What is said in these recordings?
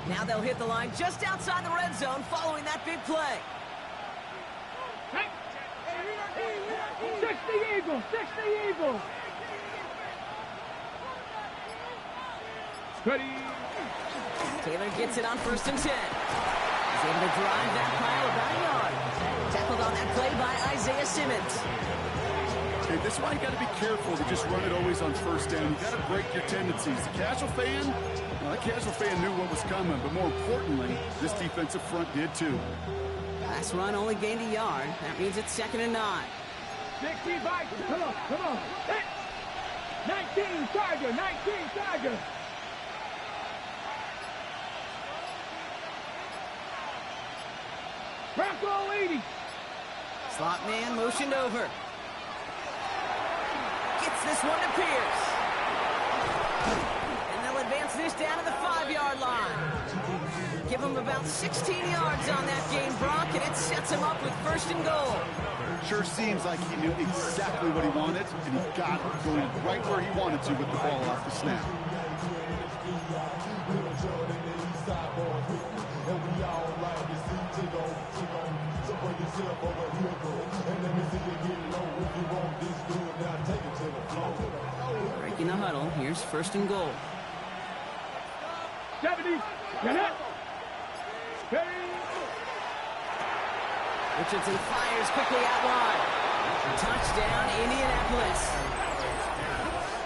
Now they'll hit the line just outside the red zone following that big play. 60 Eagles, 60 Eagles. Ready. Taylor gets it on 1st and 10. He's able to drive that pile about a yard. Tackled on that play by Isaiah Simmons. Hey, this is why you got to be careful to just run it always on 1st down. You got to break your tendencies. The casual fan, well, that casual fan knew what was coming, but more importantly, this defensive front did too. Last run only gained a yard. That means it's 2nd and 9. 60 Vikings. Come on, come on. 19 Tiger, 19 Tiger. Bronco 80. Slot man motioned over. Gets this one to Pierce. And they'll advance this down to the 5-yard line. Give him about 16 yards on that game, Brock, and it sets him up with 1st and goal. Sure seems like he knew exactly what he wanted, and he got it going right where he wanted to with the ball off the snap. Breaking the huddle. Here's 1st and goal. 70. Get it. Richardson fires quickly out wide. Touchdown, Indianapolis.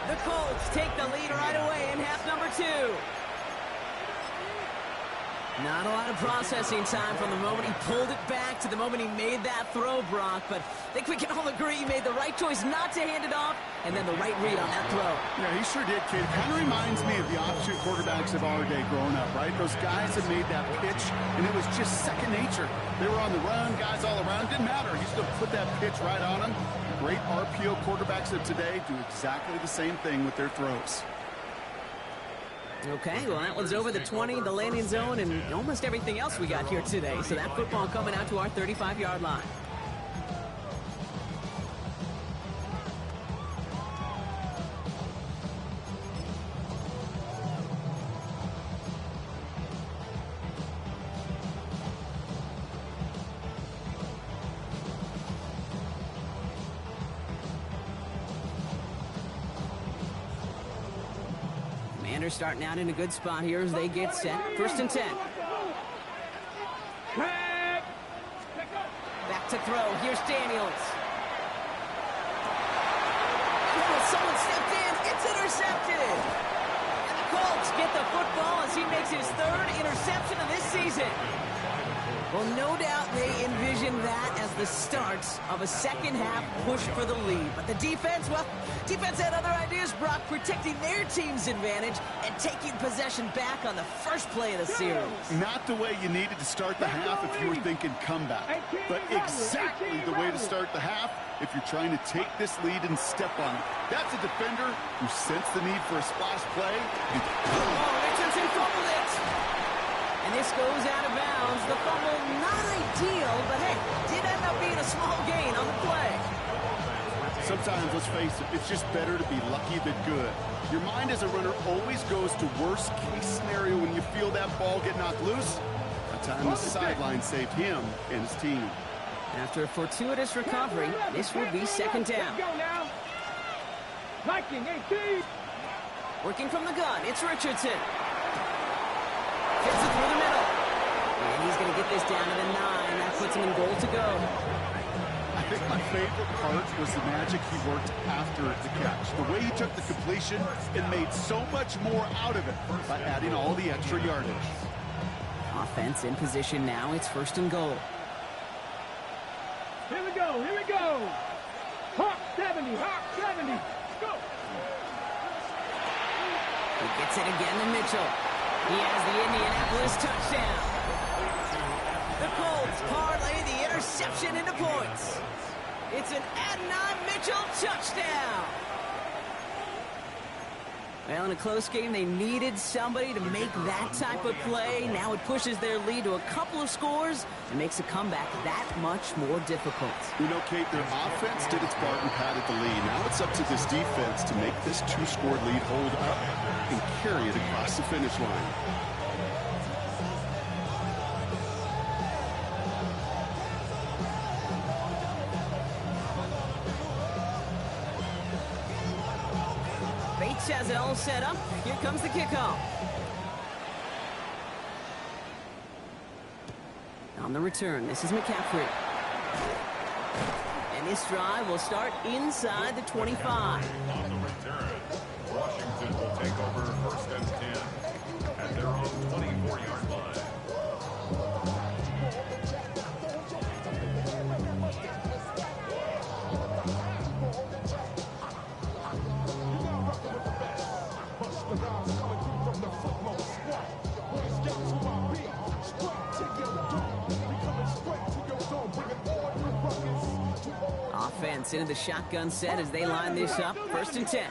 The Colts take the lead right away in half number 2. Not a lot of processing time from the moment he pulled it back to the moment he made that throw, Brock. But I think we can all agree he made the right choice not to hand it off, and then the right read on that throw. Yeah, he sure did, kid. Kind of reminds me of the offshoot quarterbacks of our day growing up, right? Those guys that made that pitch, and it was just second nature. They were on the run, guys all around. Didn't matter. He still put that pitch right on them. Great RPO quarterbacks of today do exactly the same thing with their throws. Okay, well, that one's over the 20, the landing zone, and almost everything else we got here today. So that football coming out to our 35-yard line. Commanders starting out in a good spot here as they get set. 1st and 10. Back to throw. Here's Daniels. Oh, someone stepped in. It's intercepted. And the Colts get the football as he makes his 3rd interception of this season. Well, no doubt they envision that as the start of a second-half push for the lead. But the defense, well, defense had other ideas, Brock, protecting their team's advantage and taking possession back on the first play of the series. Not the way you needed to start the half if you were thinking comeback, but exactly the way to start the half if you're trying to take this lead and step on it. That's a defender who sensed the need for a splash play. Oh, Richardson fumbled it. And this goes out of bounds. The fumble, not ideal, but hey, did end up being a small gain on the play. Sometimes, let's face it, it's just better to be lucky than good. Your mind as a runner always goes to worst case scenario when you feel that ball get knocked loose. That time the sideline saved him and his team. After a fortuitous recovery, this will be 2nd down. Viking 18. Working from the gun, it's Richardson. Gets it through the middle. And he's going to get this down to the 9. That puts him in goal to go. I think my favorite part was the magic he worked after the catch. The way he took the completion and made so much more out of it by adding all the extra yardage. Offense in position now. It's 1st and goal. Here we go, here we go. Hawk 70, Hawk 70. Go. He gets it again to Mitchell. He has the Indianapolis touchdown. The Colts parlay the interception into points. It's an Adonai Mitchell touchdown. Well, in a close game, they needed somebody to make that type of play. Now it pushes their lead to a couple of scores and makes a comeback that much more difficult. You know, Kate, their offense did its part and padded the lead. Now it's up to this defense to make this 2-score lead hold up and carry it across the finish line. has it all set up. Here comes the kickoff. On the return, this is McCaffrey. And this drive will start inside the 25. On the return, Washington will take over 1st and 10 at their own 24-yard line. Offense into the shotgun set as they line this up. 1st and 10.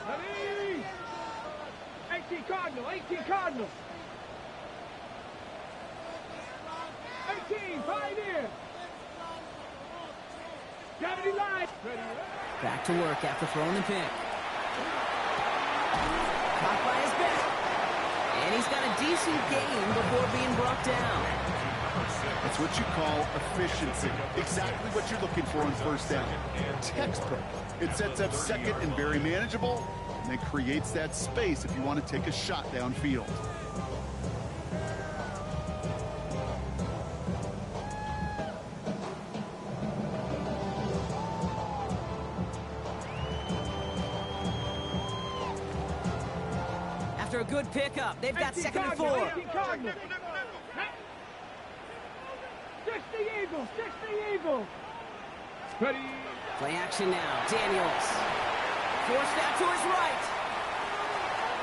18 Cardinal, 18 Cardinal. 18, Pioneer. Deputy line. Back to work after throwing the pick. Caught by his back. And he's got a decent gain before being brought down. That's what you call efficiency. Exactly what you're looking for on 1st down. Textbook. It sets up 2nd and very manageable, and then creates that space if you want to take a shot downfield. After a good pickup, they've got 2nd and 4. 18 Cardinal. 60 Eagles, 60 Eagles. Ready. Play action now. Daniels. Forced out to his right.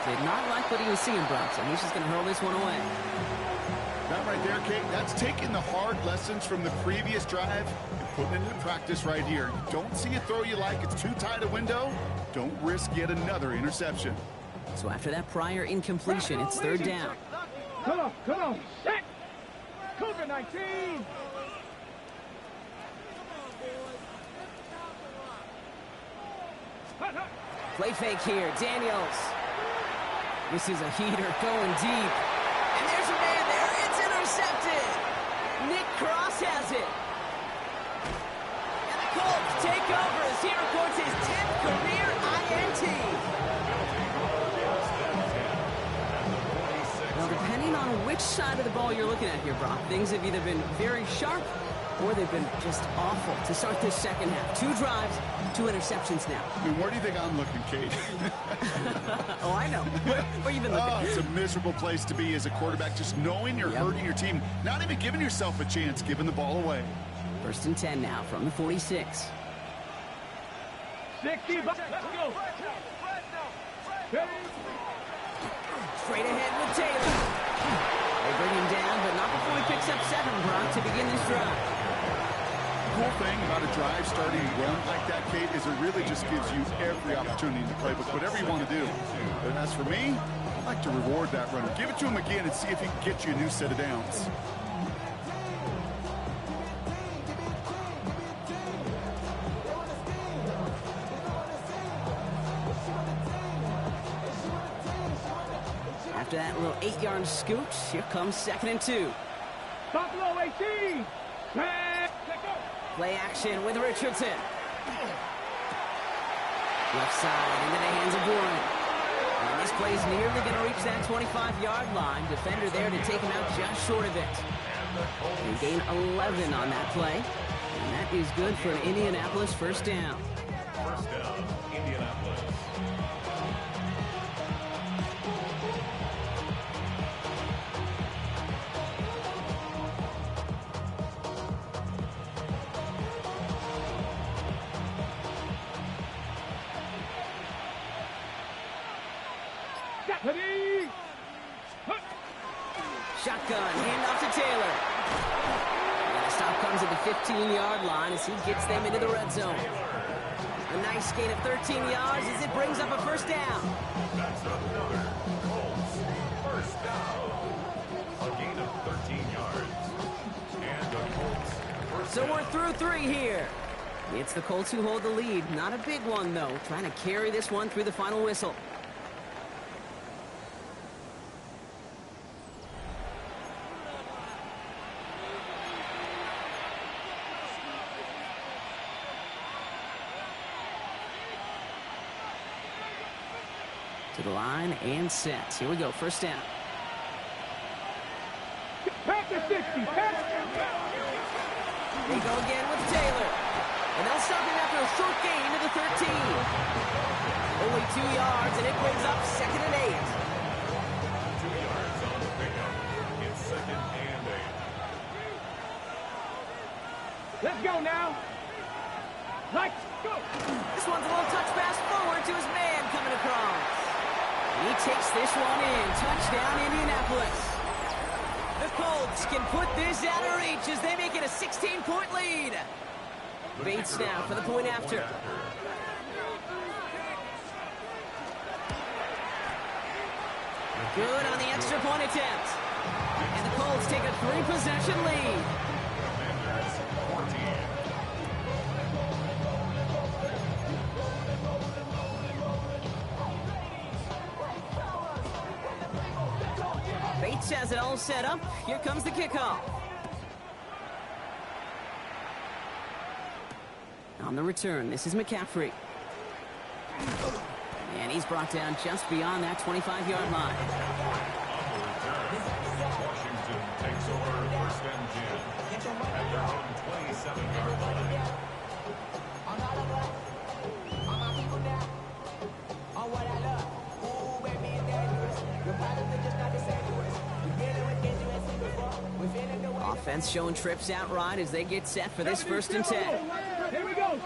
Did not like what he was seeing, Bronson. He's just going to hurl this one away. That right there, Kate, that's taking the hard lessons from the previous drive and putting it into practice right here. You don't see a throw you like, it's too tight a window, don't risk yet another interception. So after that prior incompletion, it's 3rd down. Come on, set. Cougar 19. Play fake here. Daniels. This is a heater going deep. And there's a man there. It's intercepted. Nick Cross has it. And the Colts take over as he records his 10th career INT. Well, depending on which side of the ball you're looking at here, Brock, things have either been very sharp or they've been just awful to start this 2nd half. 2 drives, 2 interceptions now. I mean, where do you think I'm looking, Kate? Oh, I know. Where you been looking? Oh, it's a miserable place to be as a quarterback, just knowing you're hurting your team, not even giving yourself a chance, giving the ball away. 1st and 10 now from the 46. 60, let's go. Straight ahead with Taylor. They bring him down, but not before he picks up 7, Brock, to begin this drive. The whole thing about a drive starting run like that, Kate, is it really just gives you every opportunity in the playbook, whatever you want to do. But as for me, I like to reward that runner. Give it to him again and see if he can get you a new set of downs. After that little 8-yard scoot, here comes 2nd and 2. Buffalo 18. Play action with Richardson. Left side into the hands of Warren. And this play's nearly going to reach that 25-yard line. Defender there to take him out just short of it. They gain 11 on that play. And that is good for an Indianapolis 1st down. 1st down, Indianapolis. Shotgun, handoff to Taylor. And the stop comes at the 15-yard line as he gets them into the red zone. A nice gain of 13 yards as it brings up a 1st down. That's another Colts 1st down. A gain of 13 yards. And the Colts 1st So down. we're through 3 here. It's the Colts who hold the lead. Not a big one, though. Trying to carry this one through the final whistle. To the line and set. Here we go, first down. Pass to 60. Pass. They go again with Taylor. And they'll stop him after a short gain to the 13. Only 2 yards, and it brings up 2nd and 8. 2 yards on the pickup. It's 2nd and 8. Let's go now. Let's go. This one's a little touch pass forward to his man coming across. And he takes this one in. Touchdown, Indianapolis. The Colts can put this out of reach as they make it a 16-point lead. Bates now for the point after. Good on the extra point attempt. And the Colts take a 3-possession lead. Bates has it all set up. Here comes the kickoff. On the return, this is McCaffrey. And he's brought down just beyond that 25-yard line. Washington takes over 1st and 10 at their own 27-yard line. Offense showing trips out right as they get set for this 1st and 10. Here we go.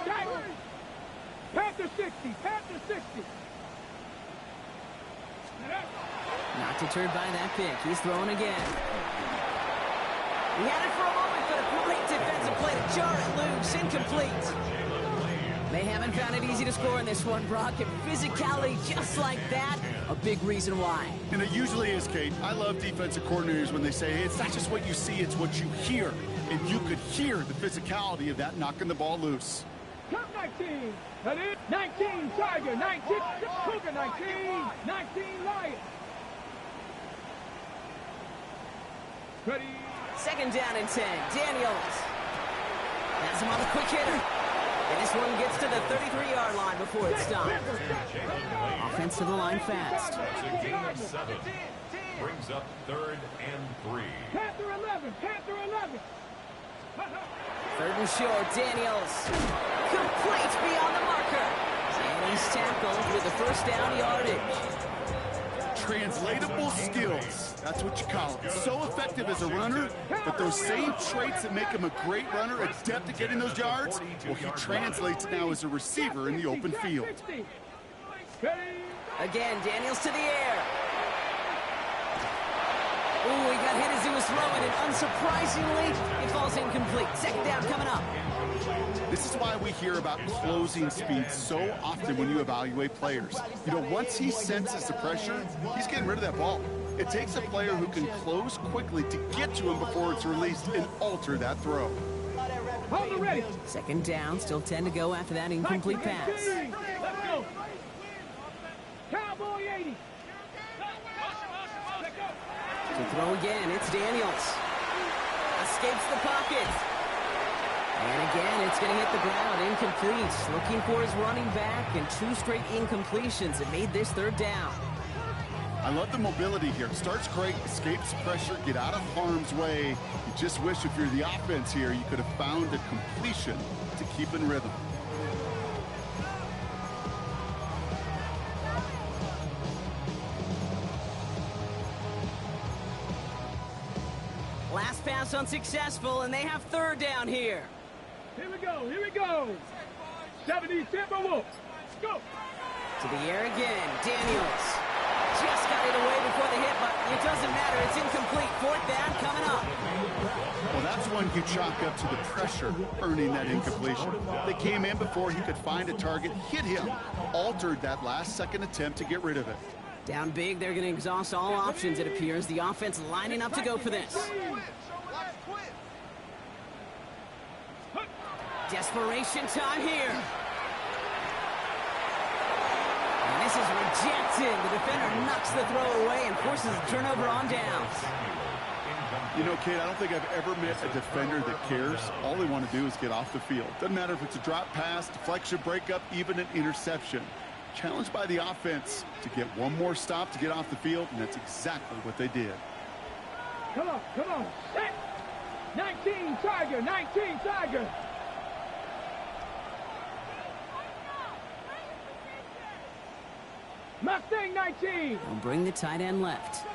Pass to 60. Pass to 60. Not deterred by that pick. He's throwing again. He had it for a moment, but a great defensive play to jar it loose. Incomplete. They haven't found it easy to score in this one, Brock. And physicality just like that, a big reason why. And it usually is, Kate. I love defensive coordinators when they say, hey, it's not just what you see, it's what you hear. And you could hear the physicality of that knocking the ball loose. Top 19. That is 19 Tiger. 19 Cougar. 19. 19 Lion. Ready. 2nd down and 10. Daniels has him on the quick hitter. And this one gets to the 33-yard line before it stops. Offense to the line fast. That's a gain of 7. Brings up 3rd and 3. Panther 11. Panther 11. 3rd and short. Daniels complete beyond the marker. And he's tackled with the 1st down yardage. Translatable skills. That's what you call it. So effective as a runner, but those same traits that make him a great runner, adept at getting those yards, well, he translates now as a receiver in the open field. Again, Daniels to the air. Ooh, he got hit as he was throwing, and unsurprisingly, it falls incomplete. 2nd down coming up. This is why we hear about closing speed so often when you evaluate players. You know, once he senses the pressure, he's getting rid of that ball. It takes a player who can close quickly to get to him before it's released and alter that throw. Hold it ready. 2nd down, still 10 to go after that incomplete pass. Let's go. Cowboy 80. To throw again, it's Daniels. Escapes the pocket. And again, it's going to hit the ground, incomplete. Looking for his running back, and 2 straight incompletions. It made this 3rd down. I love the mobility here. Starts great, escapes pressure, get out of harm's way. You just wish if you're the offense here, you could have found a completion to keep in rhythm. Last pass unsuccessful, and they have 3rd down here. Here we go. Here we go. 70 Timberwolves. Go. To the air again. Daniels just got it away before the hit, but it doesn't matter. It's incomplete. 4th down coming up. Well, that's one you chalk up to the pressure earning that incompletion. They came in before he could find a target, hit him, altered that last-second attempt to get rid of it. Down big, they're going to exhaust all options, it appears. The offense lining up to go for this. Desperation time here. And this is rejected. The defender knocks the throw away and forces a turnover on downs. You know, Kate, I don't think I've ever met a defender that cares. All they want to do is get off the field. Doesn't matter if it's a drop pass, deflection, breakup, even an interception. challenged by the offense to get one more stop to get off the field, and that's exactly what they did. Come on, set. 19 Tiger, 19 Tiger. Mustang 19. We'll bring the tight end left.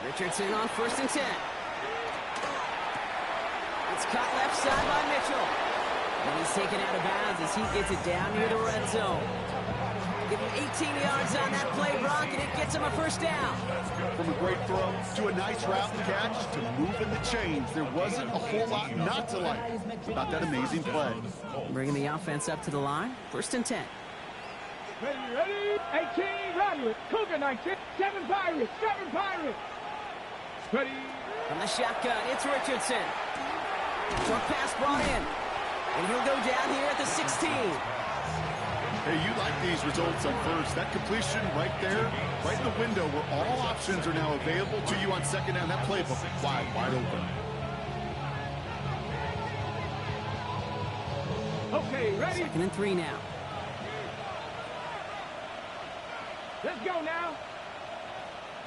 Richardson on 1st and 10. It's caught left side by Mitchell. And he's taken out of bounds as he gets it down near the red zone. Give him 18 yards on that play, Brock, and it gets him a 1st down. From a great throw to a nice route and catch to moving the chains, there wasn't a whole lot not to like about that amazing play. Bringing the offense up to the line. 1st and 10. Ready? 18 Cardowick. Cougar 19. 7 Pirates. 7 Pirates. Ready? From the shotgun, it's Richardson. Short pass brought in. And he'll go down here at the 16. Hey, you like these results on first. That completion right there, right in the window where all options are now available to you on 2nd down. That playbook wide open. Okay, ready? 2nd and 3 now. Let's go now.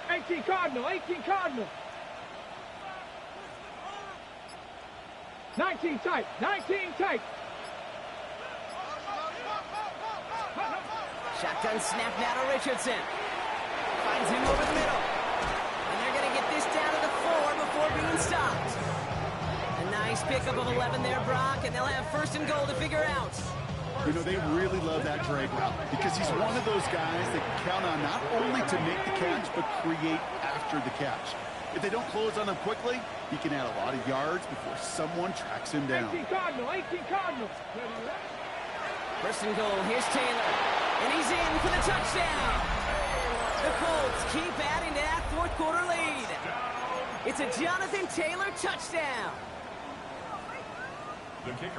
18 Cardinal, 18 Cardinal. 19 tight, 19 tight. Shotgun snap now to Richardson. Finds him over the middle. And they're going to get this down to the 4 before being stopped. A nice pickup of 11 there, Brock, and they'll have 1st and goal to figure out. You know, they really love that drag route because he's one of those guys that can count on not only to make the catch, but create after the catch. If they don't close on him quickly, he can add a lot of yards before someone tracks him down. 18 Cardinal, 18 Cardinal. 1st and goal, here's Taylor. And he's in for the touchdown. The Colts keep adding to that 4th quarter lead. It's a Jonathan Taylor touchdown.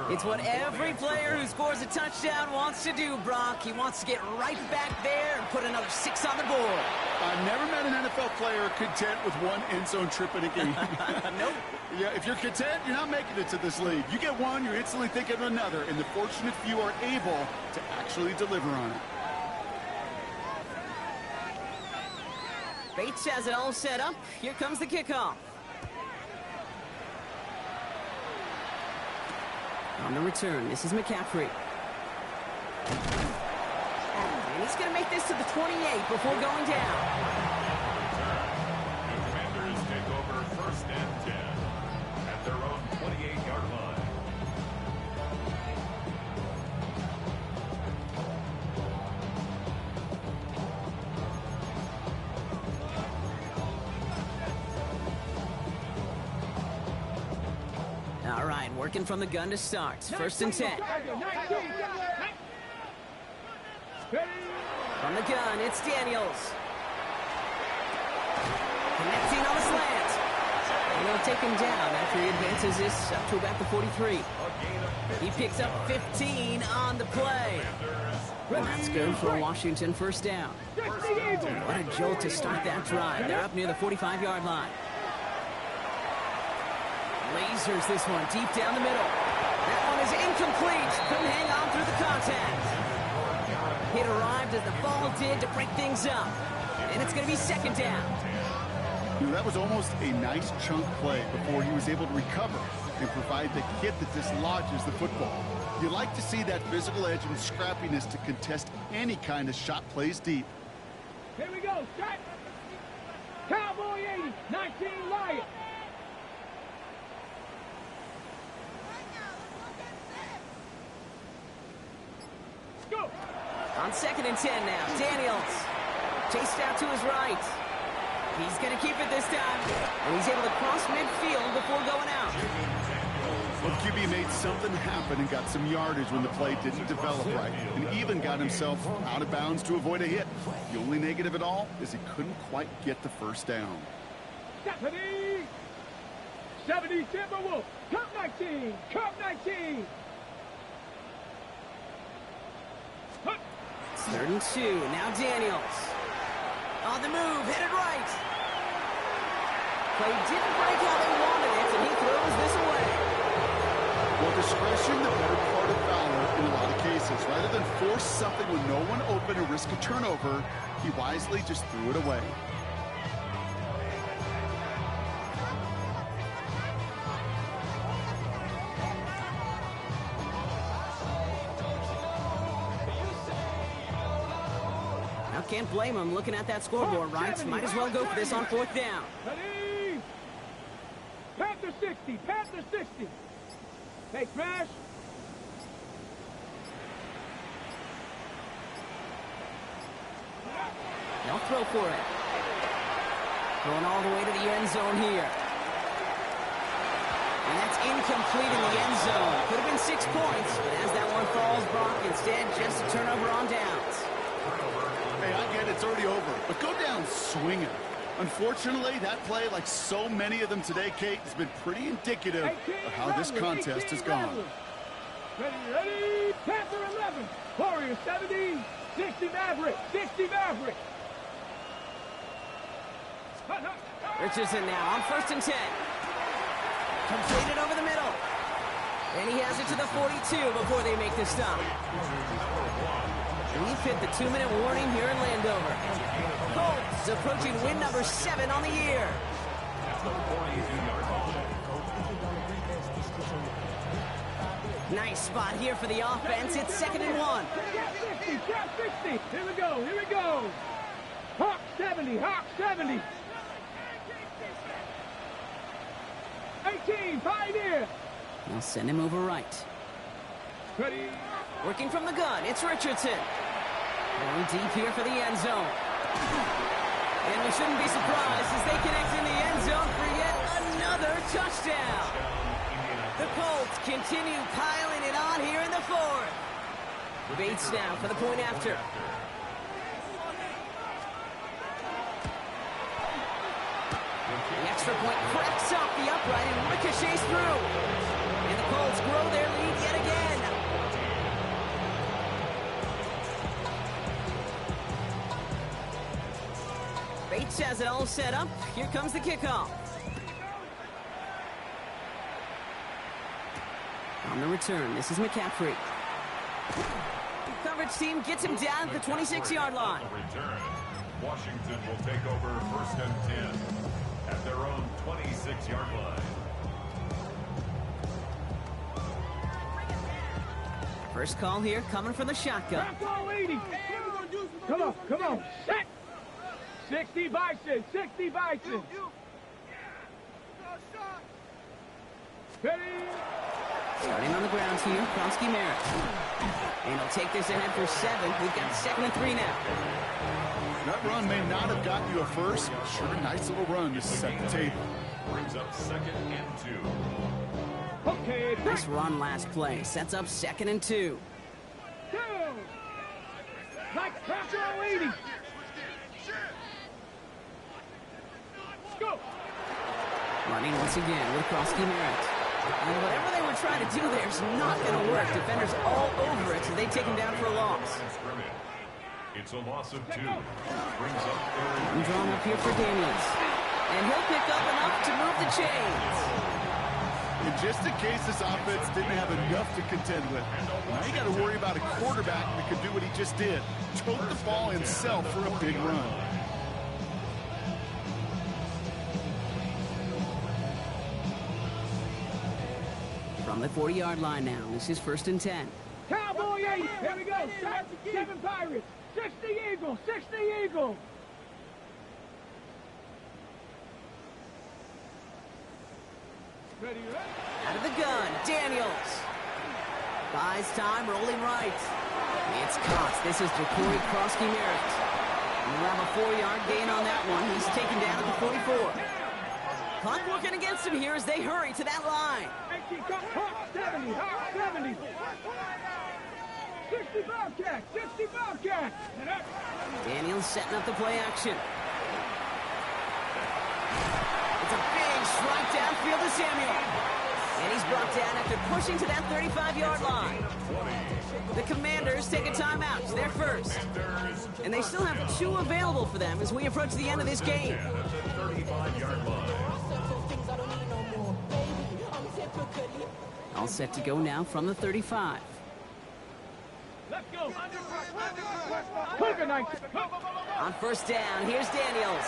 It's what every player who scores a touchdown wants to do, Brock. He wants to get right back there and put another 6 on the board. I've never met an NFL player content with one end zone trip in a game. Nope. Yeah, if you're content, you're not making it to this league. You get one, you're instantly thinking of another, and the fortunate few are able to actually deliver on it. Bates has it all set up. Here comes the kickoff. On the return, this is McCaffrey. And he's going to make this to the 28 before going down. The Commanders take over 1st and 10 at their own 28-yard line. All right, working from the gun to start. 1st and 10. From the gun, it's Daniels. Connecting on the slant. And they'll take him down after he advances this up to about the 43. He picks up 15 on the play. And that's good for a Washington 1st down. What a jolt to start that drive. They're up near the 45-yard line. Lasers this one deep down the middle. That one is incomplete. Couldn't hang on through the contact. Hit arrived as the ball did to break things up. And it's going to be 2nd down. You know, that was almost a nice chunk play before he was able to recover and provide the hit that dislodges the football. You like to see that physical edge and scrappiness to contest any kind of shot plays deep. Here we go, start. Cowboy 80, 19 Lion. Go. On 2nd and 10 now, Daniels. Chased out to his right. He's going to keep it this time. And he's able to cross midfield before going out. Well, QB made something happen and got some yardage when the play didn't develop right, and even got himself out of bounds to avoid a hit. The only negative at all is he couldn't quite get the 1st down. 70 Timberwolves. Cup 19. Cup 19. It's 3rd and 2. Now Daniels. On the move, headed right. Play didn't break how they wanted it, and he throws this away. Well, to Discretion, the better part of valor in a lot of cases. Rather than force something with no one open and risk a turnover, he wisely just threw it away. Now can't blame him looking at that scoreboard, right? Might as well go for this on 4th down. Ready? Panther 60, Panther 60. Hey, smash. They'll throw for it. Going all the way to the end zone here. And that's incomplete in the end zone. Could have been 6 points, but as that one falls, Brock, instead just a turnover on downs. Hey, I get it's already over, but go down swinging. Unfortunately, that play, like so many of them today, Kate, has been pretty indicative of how this contest has gone. Ready, Panther 11, Warrior 70, 60 Maverick, 60 Maverick. Richardson now on 1st and 10. Completed over the middle. And he has it to the 42 before they make the stop. We've hit the 2-minute warning here in Landover. Colts approaching win number 7 on the year. Nice spot here for the offense. It's 2nd and 1. Cap 60. Here we go, here we go. Hawk 70, Hawk 70. 18, Pioneer. They'll send him over right. Ready. Working from the gun, it's Richardson. Going deep here for the end zone. And we shouldn't be surprised as they connect in the end zone for yet another touchdown. The Colts continue piling it on here in the 4th. Bates now for the point after. The extra point cracks off the upright and ricochets through. And the Colts grow their lead yet again. Bates has it all set up. Here comes the kickoff. On the return, this is McCaffrey. The coverage team gets him down at the 26-yard line. Return. Washington will take over 1st and 10 at their own 26-yard line. First call here coming from the shotgun. Come on, come on. Set. 60 Bison, 60 Bison. Ready. Starting on the ground here, Kronsky Merritt. And he'll take this ahead for 7. We've got 2nd and 3 now. That run may not have gotten you a first, but sure a nice little run to set the table. Brings up 2nd and 2. Okay, Nice run last play. Sets up 2nd and 2. Two. Like Panther 80. Go. Running once again with Kronsky Merritt. And whatever they were trying to do there is not going to work. Defenders all over it, so they take him down for a loss. It's a loss of 2. Brings up 3rd. And drawn up here for Daniels. And he'll pick up enough to move the chains. And just in case this offense didn't have enough to contend with, now you got to worry about a quarterback that could do what he just did. Choke the ball himself for a big run. From the 40-yard line now, this is 1st and 10. Cowboy 80. Here we go. 7 Pirates. 60 Eagles. 60 Eagles. Ready, ready. Out of the gun, Daniels. Buys time, rolling right. It's caught. This is Jacory Kronsky Merritt. We'll have a 4-yard gain on that one. He's taken down at the 44. Clock working against him here as they hurry to that line. 70, 70. 60 Bobcat, 60 Bobcat. Daniels setting up the play action. It's a big strike downfield to Samuel. And he's brought down after pushing to that 35-yard line. The Commanders take a timeout. They're first. And they still have 2 available for them as we approach the end of this game. All set to go now from the 35. Let's go. Cougar 19. On first down, here's Daniels.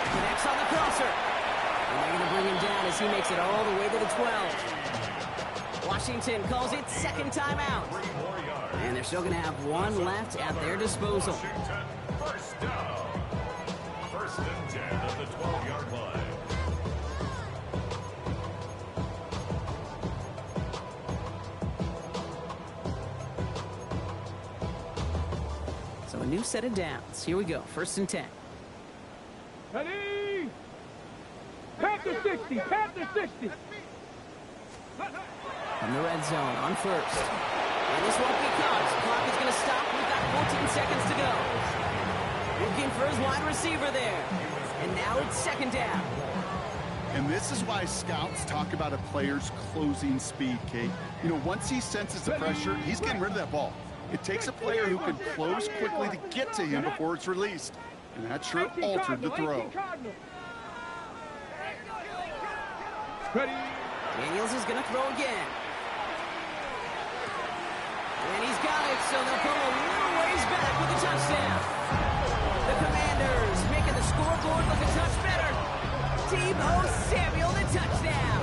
Connects on the crosser. And they're going to bring him down as he makes it all the way to the 12. Washington calls it second timeout. And they're still going to have one left at their disposal. Washington, first down. First and 10 at the 12-yard line. So a new set of downs. Here we go. First and 10. Ready? Panther 60. Panther 60. From the red zone on first. And this won't be caught. Clock is going to stop. We've got 14 seconds to go. Looking for his wide receiver there. And now it's second down. And this is why scouts talk about a player's closing speed, Kate. You know, once he senses the pressure, he's getting rid of that ball. It takes a player who can close quickly to get to him before it's released. And that sure altered the throw. Ready? Daniels is going to throw again. And he's got it, so they'll pull a little ways back with a touchdown. The Commanders making the scoreboard look a touch better. Tebow Samuel, the touchdown.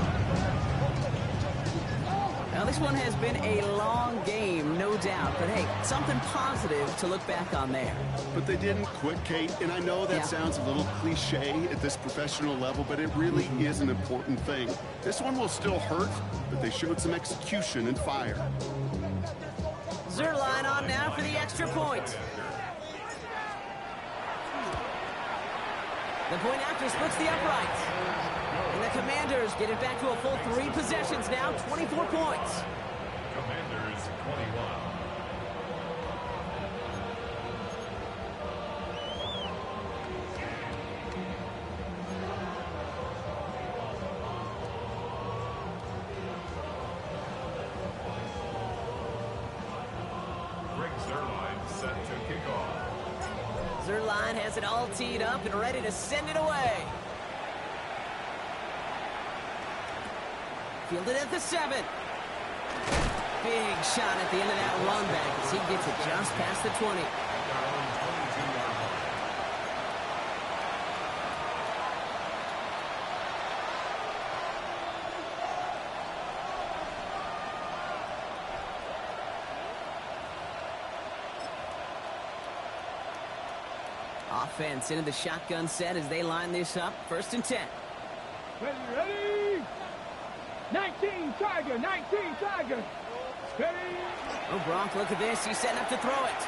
Now, this one has been a long game, no doubt. But, hey, something positive to look back on there. But they didn't quit, Kate. And I know that sounds a little cliche at this professional level, but it really is an important thing. This one will still hurt, but they showed some execution and fire. Zerline on now for the extra point. The point after splits the uprights. And the Commanders get it back to a full 3 possessions now, 24 points. Commanders 21. Set to kick off. Zerline has it all teed up and ready to send it away. Fielded at the 7. Big shot at the end of that run back as he gets it just past the 20. Offense into the shotgun set as they line this up. First and 10. Ready? 19 Tiger, 19 Tiger. Ready? Oh, Gronk, look at this. He's setting up to throw it.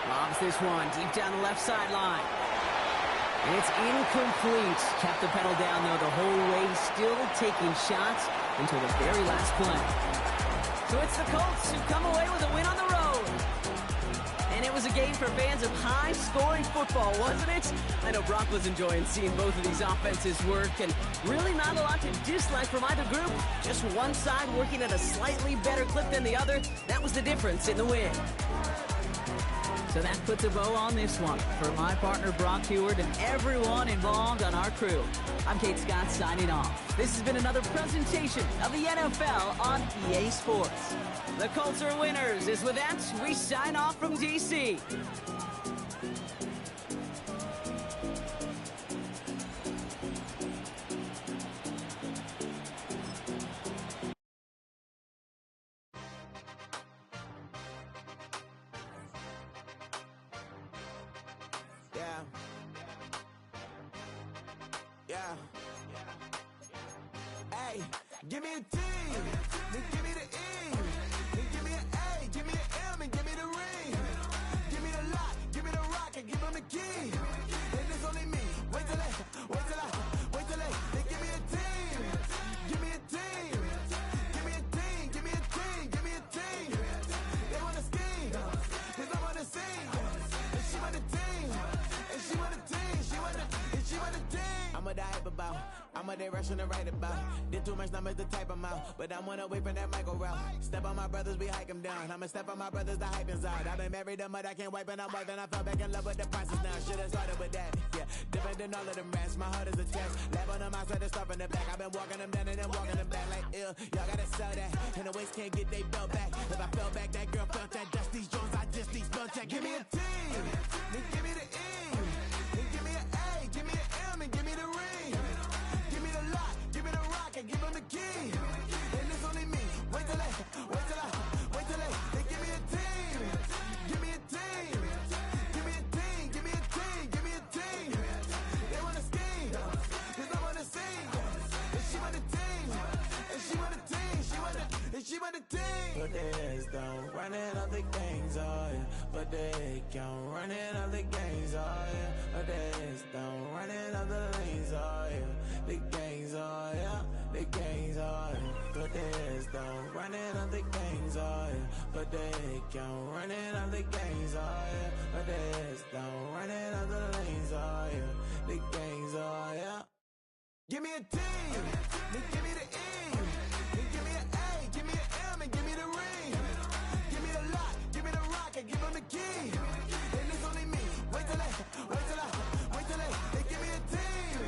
Lobs this one deep down the left sideline. And it's incomplete. Kept the pedal down, though, the whole way. Still taking shots until the very last play. So it's the Colts who come away with a win on the road. And it was a game for fans of high-scoring football, wasn't it? I know Brock was enjoying seeing both of these offenses work, and really not a lot to dislike from either group. Just one side working at a slightly better clip than the other. That was the difference in the win. So that puts a bow on this one. For my partner, Brock Heward, and everyone involved on our crew, I'm Kate Scott signing off. This has been another presentation of the NFL on EA Sports. The Colts are winners. As with that, we sign off from D.C. Yeah. Hey, give me a T, then give me the E, then give me an A, give me an M, and give me the ring. Give me the lock, give me the rock, and give him the key. And it's only me. Wait till then give me a team. Give me a team. Give me a team. Give me a team. Give me a team. They want to scheme, 'cause I want to sing. And she want a team. And she want a team. She want a team. I'm a die about. I'm a day rushing to write about. Did too much numbers to type them out. But I'm one away from that Michael route. Step on my brothers, we hike them down. I'ma step on my brothers, the hype is out. I've been married to mud, I can't wipe it out more than I fell back in love with the process now. Should've started with that, yeah. Different than all of them rats. My heart is a test. Lab on the mouse, stuff in the back. I've been walking them down and then walking them back like ill. Y'all gotta sell that. And the waist can't get they belt back. If I fell back, that girl felt that. Dust these Jones, I just need spell check. Give me a team, then give me the E. Then give me an A, give me an M, and give me the ring. Give me the lock, give me the rock, and give them the key. And it's only me. Wait till they give me a team. Give me a team. Give me a team. Give me a team. Give me a team. They wanna scheme, 'cause I wanna sing. And she want a team. And she want a team. She want a team. Put their heads down, running up the gangs, oh yeah. Put their head down, running up the gangs, oh yeah. Put their heads down, running up the lanes, oh yeah. The gangs, oh yeah. The gangs, oh yeah. Put their heads down, running up the gangs, oh yeah. Put their head down, running up the gangs, oh yeah. Put their heads down, running up the lanes, oh yeah. The gangs, oh yeah. Give me a team, then give me the E. Then give me an A, give me an M, and give me the ring. Give me the lock, give me the rock, and give them the key. And it's only me. Wait till they give me a team.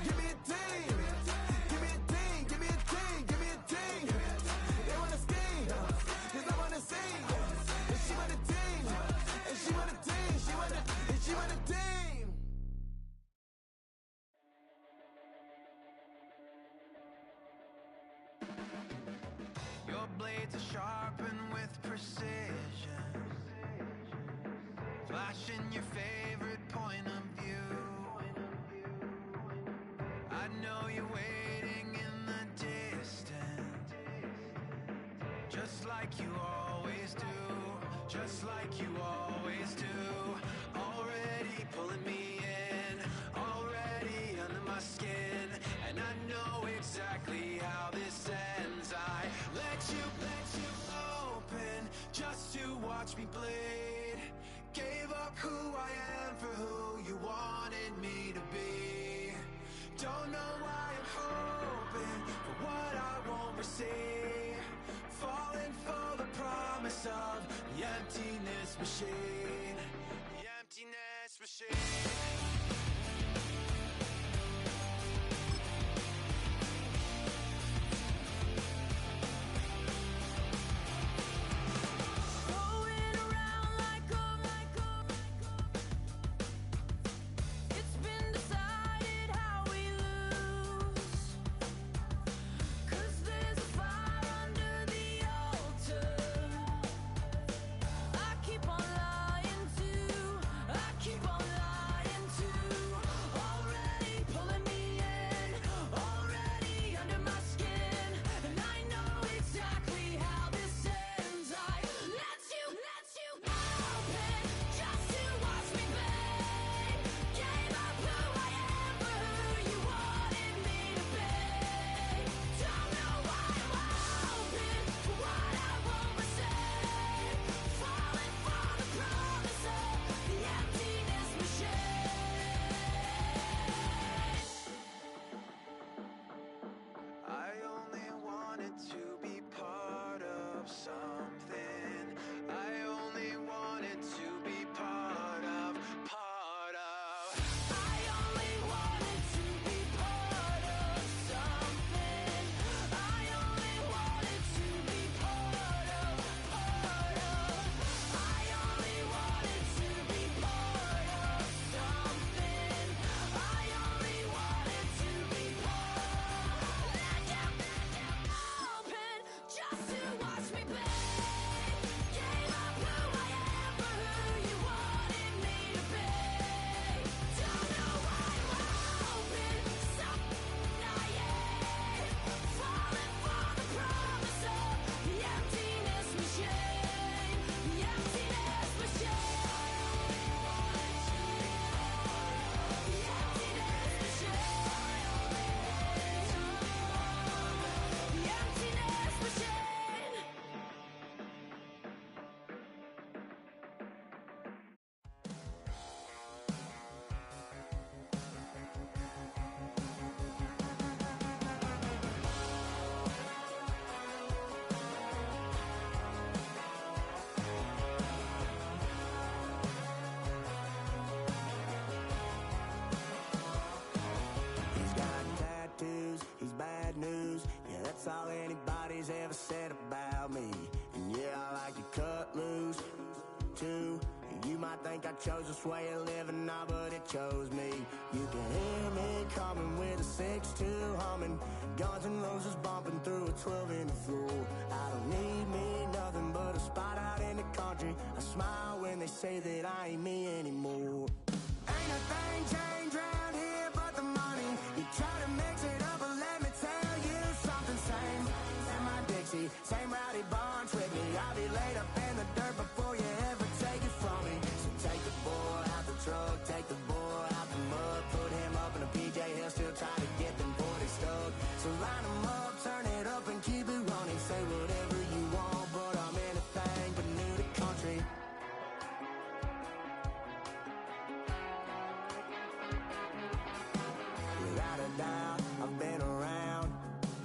Give me a team. Give me a team. Give me a team. Give me a team. They wanna scheme, 'cause I wanna sing. And she want a team. And she want a team. She want a team. Your blades are sharpened with precision, flashing your favorite point of view. I know you're waiting in the distance, just like you always do, just like you always do. Already pulling me in, already under my skin, and I know exactly how this ends. I let you open just to watch me bleed. Gave up who I am for who you wanted me to be. Don't know why I'm hoping for what I won't receive. Falling for the promise of the emptiness machine. The emptiness machine. Keep on loving. this way of living, nah, but it chose me. You can hear me coming with a 6-2 humming, Guns N' Roses bumping through a 12 in the floor. I don't need me nothing but a spot out in the country. I smile when they say that I ain't me anymore. Ain't a thing changed round here but the money. You try to mix it up, but let me tell you something. Same in my Dixie, same rowdy bunch with me. I'll be laid up in the dirt before you ever take it from me. So take the boy out the truck, take the boy out the mud, put him up in a PJ, he'll still try to get them 40 stuck. So line him up, turn it up and keep it running. Say whatever you want, but I'm anything but new to country. Without a doubt, I've been around.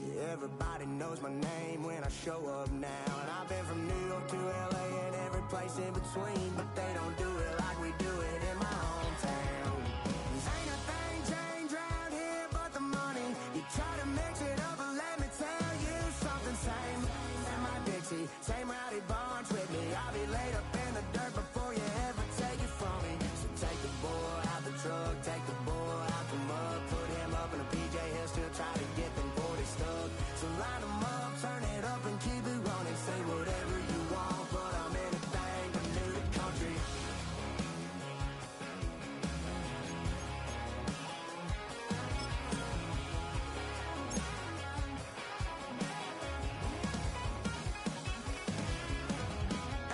Yeah, everybody knows my name when I show up now. And I've been from New York to LA and every place in between, but they don't do it like we do it in my hometown. Ain't a thing changed round here but the money. You try to mix it up, but let me tell you something. Same in my Dixie, same rowdy bunch with me. I'll be laid up in the dirt before you ever take it from me. So take the boy out the truck, take the boy out the mud, put him up in a PJ, he'll still try to get them 40 stuck. So line him up, turn it up and keep it running. Say whatever you want, but I'm anything but new to country.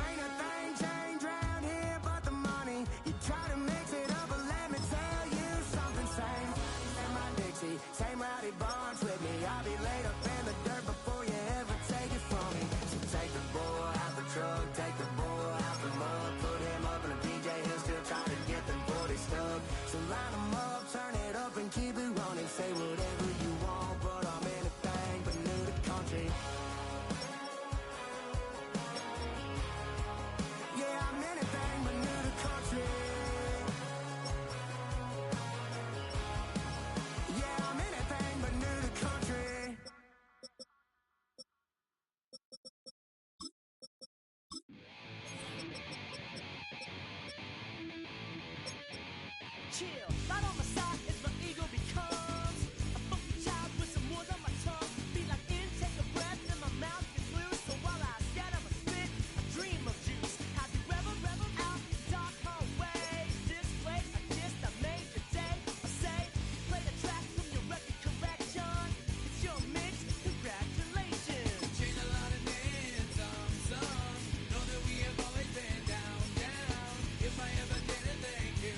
Ain't a thing changed round here but the money. You try to mix it up, but let me tell you something. Same in my Dixie, same rowdy bunch with me. I'll be laid up in the dirt before you ever take it from me. So take the boy out the truck, take the boy out the mud, put him up in a PJ, he'll still try to get them 40 stuck. So line him up, turn it up and keep it running. Say whatever you want, but I'm anything but new to country. Yeah, I'm anything but new to country. Yeah, I'm anything but new to country. Chill, right on my side as my ego becomes a funky child with some words on my tongue. Be like intake a breath and my mouth gets loose. So while I scatter my spit, I dream of juice. Have you ever rebel out in dark hallways? This place I kissed, I made your day. I say, you play the track from your record collection. It's your mix, congratulations. Change a lot of names, some know that we have always been down, down. If I ever did a thank you,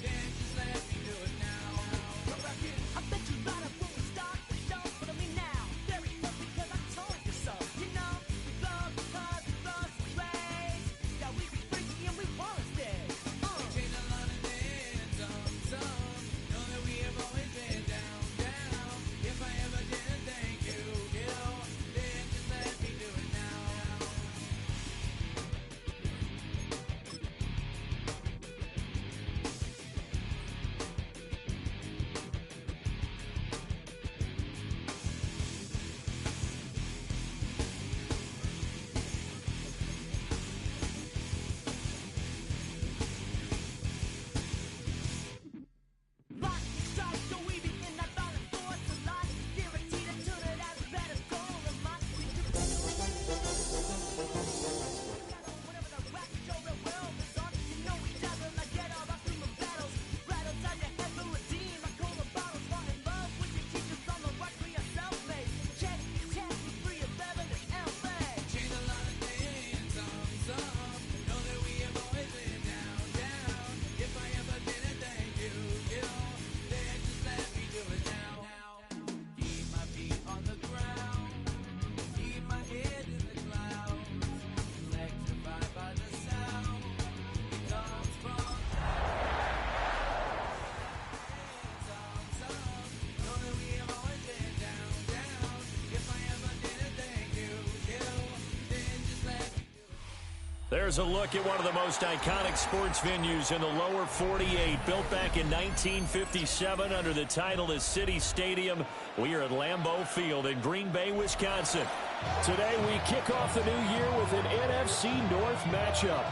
then just let me do it now. Come back in. I bet you right up when we start the show, but I mean now, very close because I told you so. You know, we love because we love the trays. Yeah, we be freaky and we wanna stay. Change a lot of names, some know that we have always been down, down. If I ever did a thank you, then just let me do it now. Lock and strike, so we be in that violent force a lot. Guaranteed to turn it out better goal than mine. We do whatever the rap show the world is on. You know we dazzle like get all our human battles. Rattles out your head to redeem. I call the bottles, fall in love with your teachers on the right for yourself, mate. Check, free of evidence, L-Flag. Change a lot of names, some know that we have always been down, down. If I ever did a thank you, then just let me do it now. Keep my feet on the ground, keep my head in the clouds, electrified by the sound that comes from some know that we have always been down, down. If I ever did a thank you, then just let me. There's a look at one of the most iconic sports venues in the lower 48, built back in 1957 under the title of City Stadium. We are at Lambeau Field in Green Bay, Wisconsin. Today we kick off the new year with an NFC North matchup.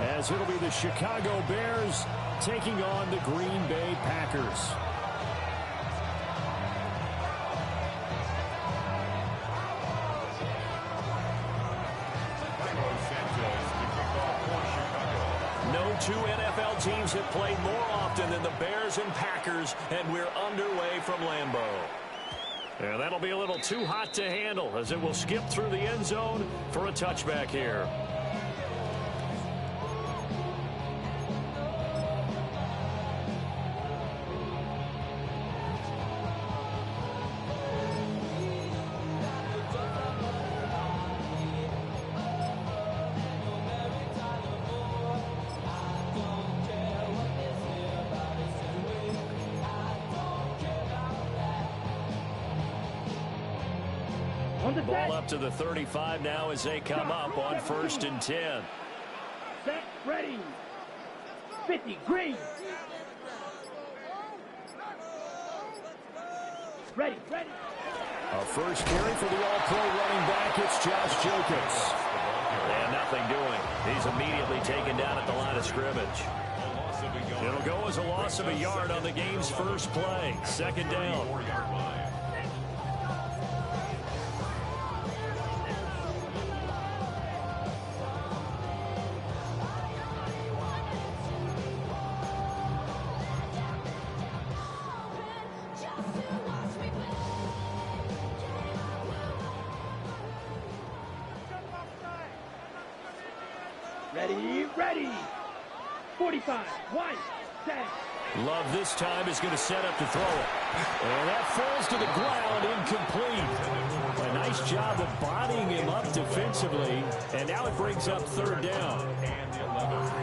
as it'll be the Chicago Bears taking on the Green Bay Packers. No two NFL teams have played more often than the Bears and Packers, and we're underway from Lambeau. And that'll be a little too hot to handle as it will skip through the end zone for a touchback here. Ball up to the 35 now as they come up on 1st and 10. Set, ready. 50, green. Ready. A first carry for the all-pro running back. It's Josh Jacobs. And nothing doing. He's immediately taken down at the line of scrimmage. It'll go as a loss of a yard on the game's first play. 2nd down. Ready. 45, one, set. Love this time is going to set up to throw it. And that falls to the ground, incomplete. A nice job of bodying him up defensively. And now it brings up 3rd down.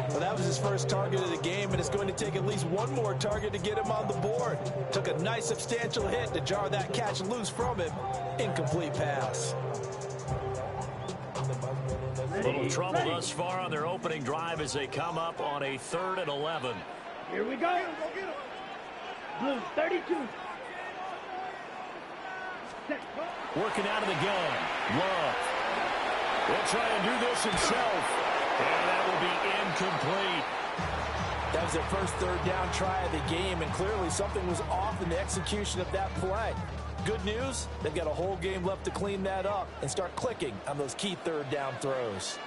Well, that was his first target of the game, and it's going to take at least one more target to get him on the board. Took a nice substantial hit to jar that catch loose from him. Incomplete pass. Little trouble thus far on their opening drive as they come up on a 3rd and 11. Here we go. Blue, 32. Set. Working out of the gun. Love. He'll try and do this himself. And that will be incomplete. That was their first 3rd down try of the game, and clearly something was off in the execution of that play. Good news, they've got a whole game left to clean that up and start clicking on those key 3rd down throws.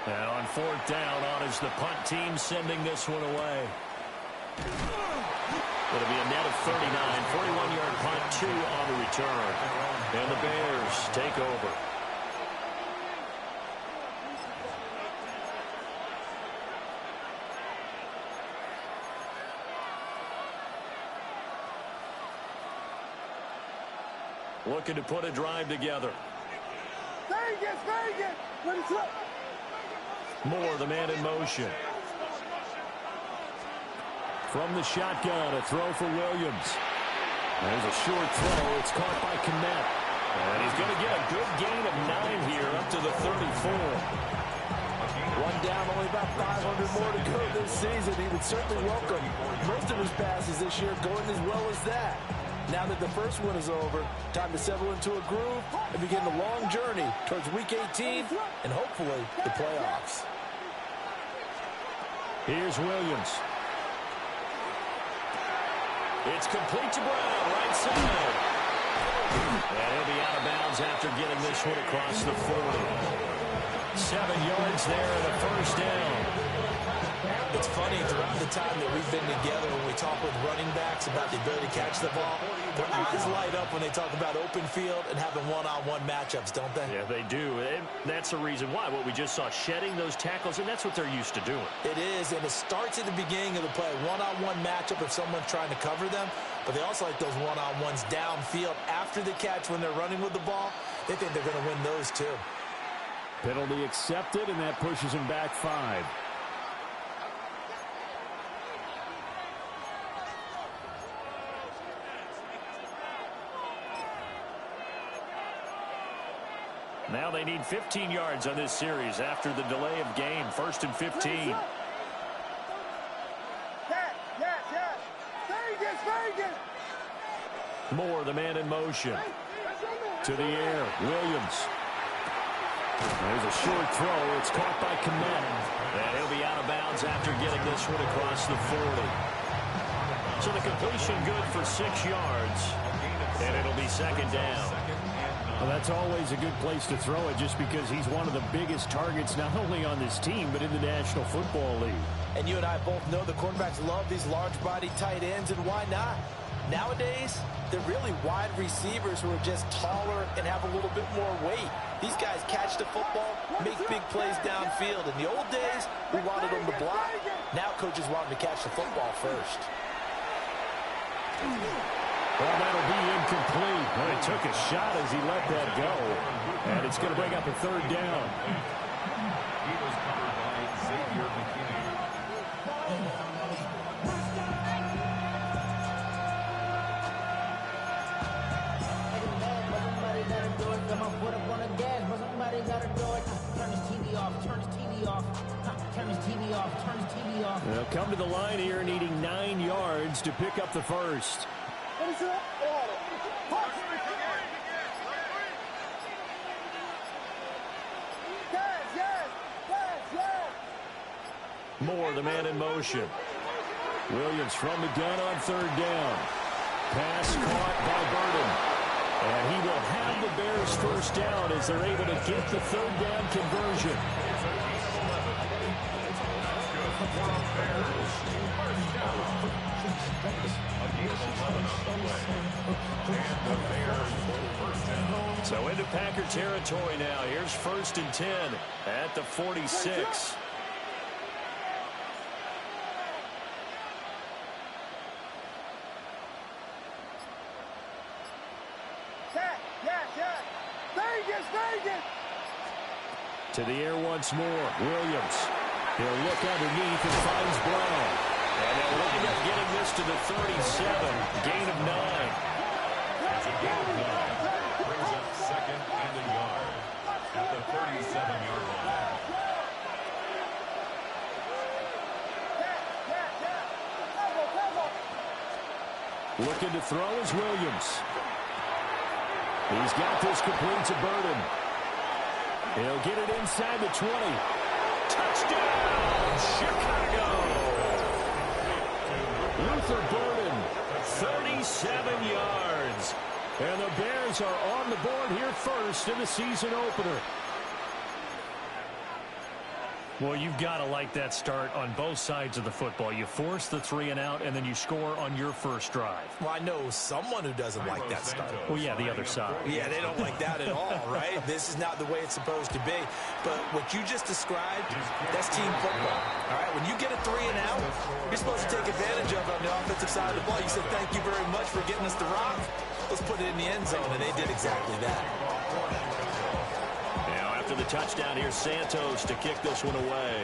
Now on 4th down, on is the punt team sending this one away. It'll be a net of 39, 41-yard punt, 2 on the return. And the Bears take over. Looking to put a drive together. Vegas, let it slip. Moore, the man in motion. From the shotgun, a throw for Williams. There's a short throw. It's caught by Kmet. And he's going to get a good gain of 9 here up to the 34. One down, only about 500 more to go this season. He would certainly welcome most of his passes this year going as well as that. Now that the first one is over, time to settle into a groove and begin the long journey towards Week 18 and hopefully the playoffs. Here's Williams. It's complete to Brown, right side. And he'll be out of bounds after getting this one across the 40. 7 yards there and a first down. It's funny, throughout the time that we've been together, when we talk with running backs about the ability to catch the ball, their eyes light up when they talk about open field and having one-on-one matchups, don't they? Yeah, they do. And that's the reason why. What we just saw, shedding those tackles, and that's what they're used to doing. It is, and it starts at the beginning of the play. One-on-one matchup if someone's trying to cover them, but they also like those one-on-ones downfield after the catch when they're running with the ball. They think they're going to win those too. Penalty accepted, and that pushes him back 5. Now they need 15 yards on this series after the delay of game. 1st and 15. Yes. Vegas. Moore, the man in motion. To the air, Williams. There's a short throw. It's caught by Kmet. And he'll be out of bounds after getting this one across the 40. So the completion good for 6 yards. And it'll be second down. Well, that's always a good place to throw it just because he's one of the biggest targets not only on this team but in the National Football League. And you and I both know the quarterbacks love these large-body tight ends, and why not? Nowadays, they're really wide receivers who are just taller and have a little bit more weight. These guys catch the football, make big plays downfield. In the old days, we wanted them to block. Now coaches want them to catch the football first. Well, that'll be incomplete. Well, he took a shot as he let that go. And it's going to bring up a third down. He was covered by Xavier McKinney. They'll come to the line here needing 9 yards to pick up the first. Moore, the man in motion. Williams from the gun on third down. Pass caught by Burden. And he will have the Bears first down as they're able to get the third down conversion. So into Packer territory now. Here's 1st and 10 at the 46. To the air once more. Williams. He'll look underneath and finds Brown. And they'll wind up getting this to the 37. Gain of 9. That's a gain of 9. Brings up 2nd and a yard at the 37-yard line. Looking to throw is Williams. He's got this complete to Burden. He'll get it inside the 20. Touchdown, Chicago! Luther Burden, 37 yards. And the Bears are on the board here first in the season opener. Well, you've got to like that start on both sides of the football. You force the 3 and out, and then you score on your first drive. Well, I know someone who doesn't like that start. Well, yeah, the other side. Yeah, they don't like that at all, right? This is not the way it's supposed to be. But what you just described, that's team football. All right, when you get a 3 and out, you're supposed to take advantage of it on the offensive side of the ball. You said, thank you very much for getting us the rock. Let's put it in the end zone, and they did exactly that. After the touchdown, here's Santos to kick this one away.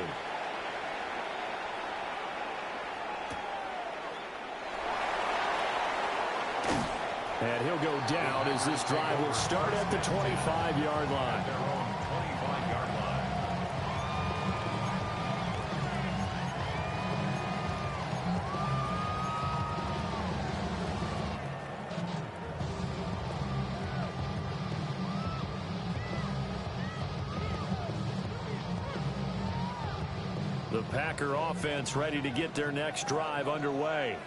And he'll go down as this drive will start at the 25-yard line. Their own 25-yard line. The Packer offense ready to get their next drive underway.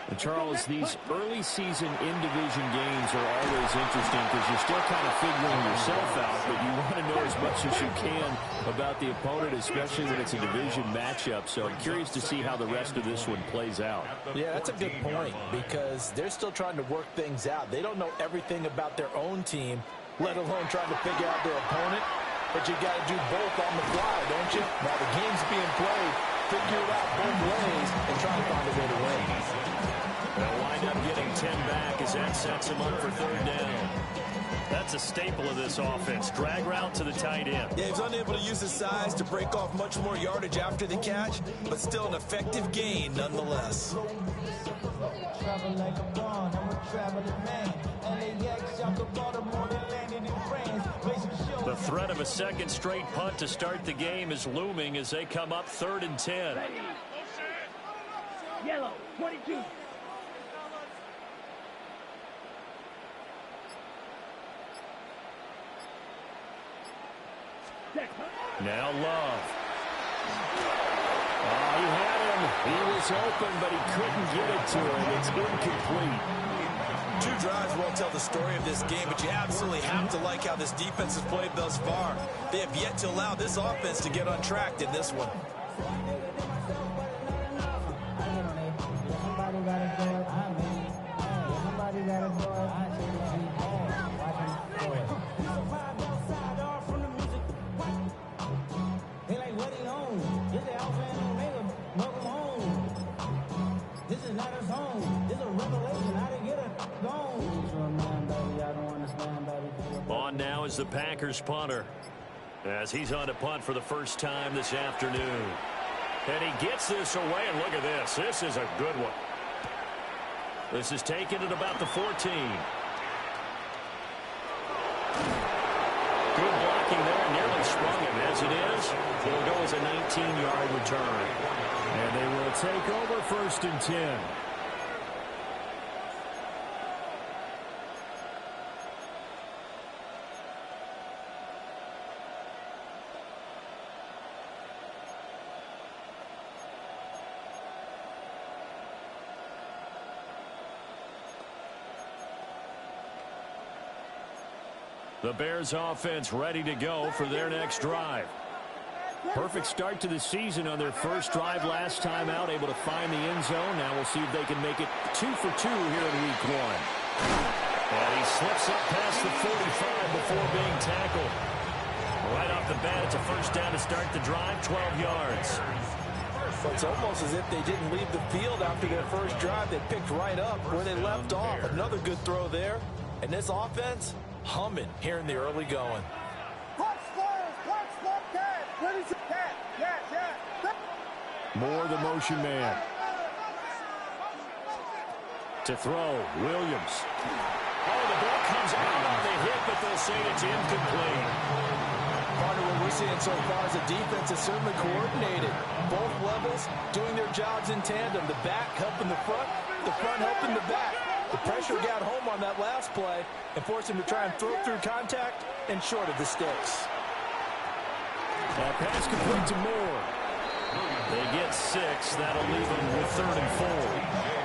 And Charles, these early season in-division games are always interesting because you're still kind of figuring yourself out, but you want to know as much as you can about the opponent, especially when it's a division matchup. So I'm curious to see how the rest of this one plays out. Yeah, that's a good point because they're still trying to work things out. They don't know everything about their own team, let alone trying to figure out their opponent. But you got to do both on the fly, don't you? While the game's being played, figure it out both ways and try to find a way to win. They'll wind up getting 10 back as that sets them up for third down. That's a staple of this offense. Drag route to the tight end. Yeah, he's unable to use his size to break off much more yardage after the catch, but still an effective gain nonetheless. The threat of a second straight punt to start the game is looming as they come up 3rd and 10. Yellow, 22. Now Love. Oh, he had him. He was open, but he couldn't get it to him. It's incomplete. 2 drives won't tell the story of this game, but you absolutely have to like how this defense has played thus far. They have yet to allow this offense to get untracked in this one. On now is the Packers punter, as he's on to punt for the first time this afternoon. And he gets this away, and look at this. This is a good one. This is taken at about the 14. Good blocking there, nearly sprung him. As it is, it'll go as a 19-yard return. And they will take over 1st and 10. The Bears offense ready to go for their next drive. Perfect start to the season on their first drive last time out, able to find the end zone. Now we'll see if they can make it 2 for 2 here in week 1. And he slips up past the 45 before being tackled. Right off the bat, it's a first down to start the drive, 12 yards. It's almost as if they didn't leave the field after their first drive. They picked right up where they left off. Another good throw there. And this offense, humming here in the early going. Moore, the motion man. To throw, Williams. Oh, the ball comes out on the hit, but they'll say it's incomplete. Part of what we're seeing so far is the defense is certainly coordinated. Both levels doing their jobs in tandem. The back helping the front helping the back. The pressure got home on that last play and forced him to try and throw through contact and short of the sticks. That pass complete to Moore. They get 6. That'll leave them with 3rd and 4.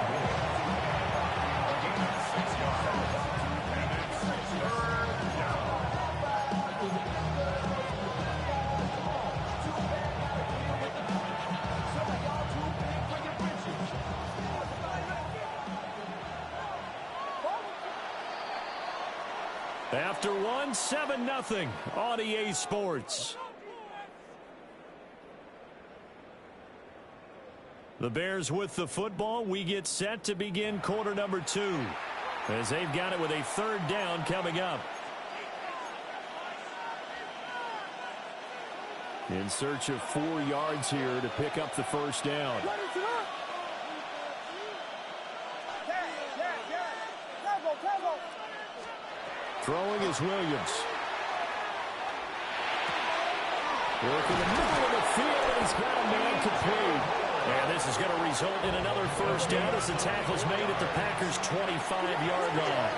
After 1, 7-0 on EA Sports. The Bears with the football. We get set to begin quarter number 2, as they've got it with a 3rd down coming up. In search of 4 yards here to pick up the first down. Throwing is Williams. Working the middle of the field, and he's got a man complete. And this is going to result in another first down as the tackle's made at the Packers' 25-yard line.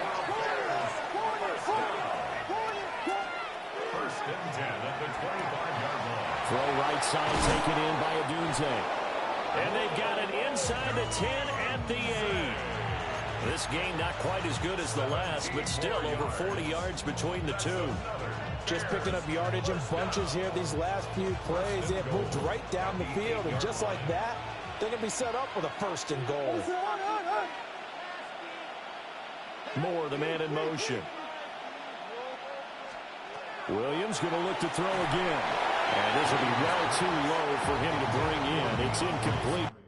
1st and 10 at the 25-yard line. Throw right side taken in by Adunze. And they got it inside the 10 at the 8. This game not quite as good as the last, but still over 40 yards between the two. Just picking up yardage in bunches here these last few plays. They have moved right down the field, and just like that, they're going to be set up with a 1st and goal. Moore, the man in motion. Williams going to look to throw again. And this will be well too low for him to bring in. It's incomplete.